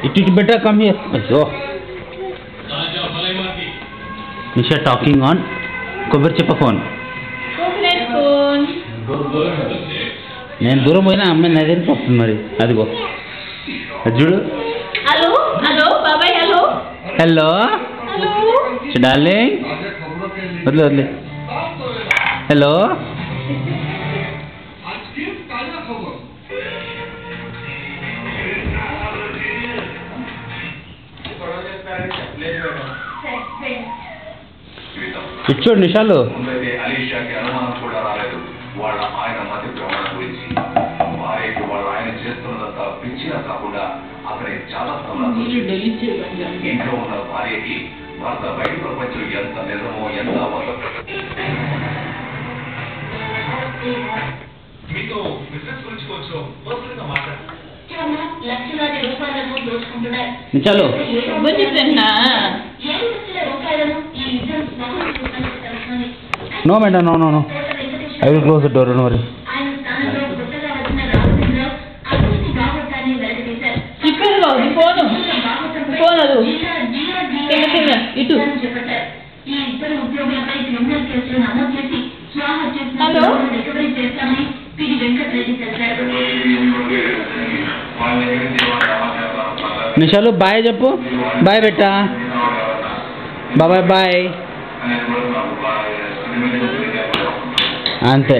It better come here. Oh. Nisha talking on కొబ్బరి చెప్ప phone. నేను దూరం పోయినా అమ్మాయి నా దగ్గరికి వస్తుంది మరి. అదిగో అది చూడు. హలో హలో బాబాయ్. Hello hello darling. వదిలే వదిలే. హలో ఇచ్చోడు నిషాలు. అలీషాకి అనుమానం కూడా రాలేదు వాళ్ళ ఆయన మధ్య ప్రమాణం గురించి. భార్యకి వాళ్ళ ఆయన చేస్తున్నదంతా పిచ్చిగా కాకుండా అతనికి చాలా ఇంట్లో ఉన్న భార్యకి భర్త బయట ప్రపంచం ఎంత నిజమో ఎంత మీతో బిజినెస్ గురించి కొంచెం పర్సనల్ గా మాట్లాడారు. నిషాలు No, madam, no, no, no. I will close the door, don't worry. నిషాలు బాయ్ చెప్పు. బాయ్ బెట్టా. Bye bye. అంతే.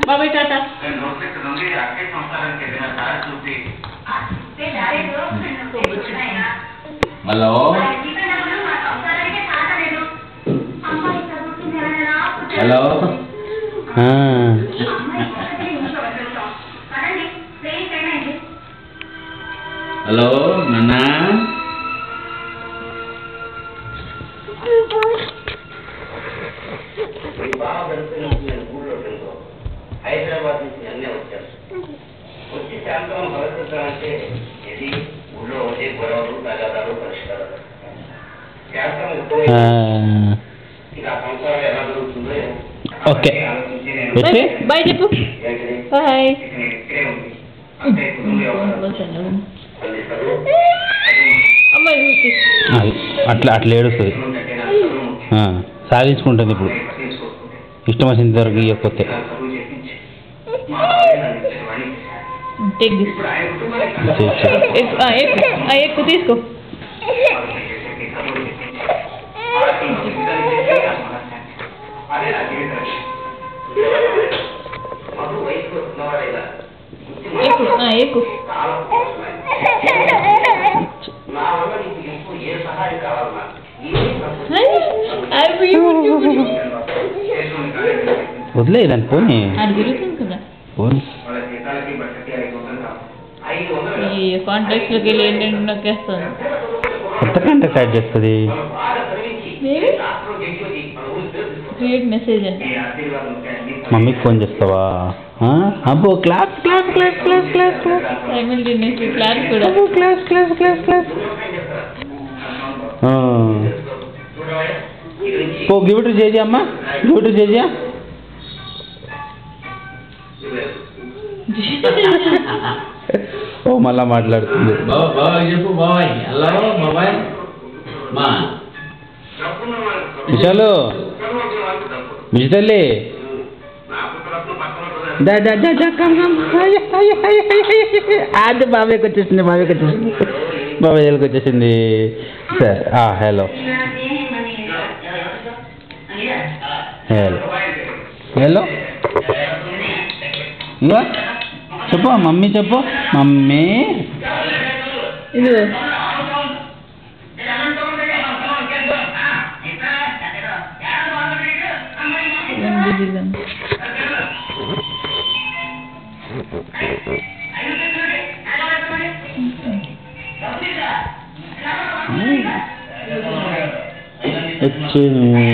బాబాయ్ టాటా. Hello hello. హలో నాన్న. హైదరాబాద్ నుంచి అన్నీ వచ్చారు. వచ్చి శాంతం భద్రతాలంటే ఇది ఊళ్ళో వచ్చే గొడవలు తగాదాలు పరిష్కారాలు. శాంతం ఇంకా సంసారం ఎలా జరుగుతుందో ఓకే బాయ్ చెప్పు. బాయ్. అట్లా అట్లా ఏడుస్తుంది. సాగించుకుంటుంది ఇప్పుడు. ఇష్టం వచ్చిన వరకు ఇవ్వకపోతే. ఎక్కువ తీసుకో. ఎక్కువ వదిలే దాన్ని పోనీ. పోనీ కాంటాక్ట్స్ లోకి వెళ్ళి ఏంటంటే నొక్కేస్తుంది. కొత్త కాంటాక్ట్ యాడ్ చేస్తుంది. క్రియేట్ మెసేజ్ అంటే మమ్మీకి ఫోన్ చేస్తావా? అబ్బో class class class class class class simultaneously class కూడా. Class class class class. ఓ గివ్ టు జేజీ అమ్మా. గివ్ టు జేజీ. ఓ మళ్ళా మాట్లాడుతుంది. చెప్పు బాబాయ్. హలో బాబాయ్. మా విశాలు విజయతల్లి. అది బాబాయ్కి వచ్చేసింది. బాబాయ్కి వచ్చేసింది. బాబాయ్ దగ్గరికి వచ్చేసింది. సరే హలో హలో హలో. ఇగో చెప్పు మమ్మీ. చెప్పు మమ్మీ. ఇదిగో వచ్చింది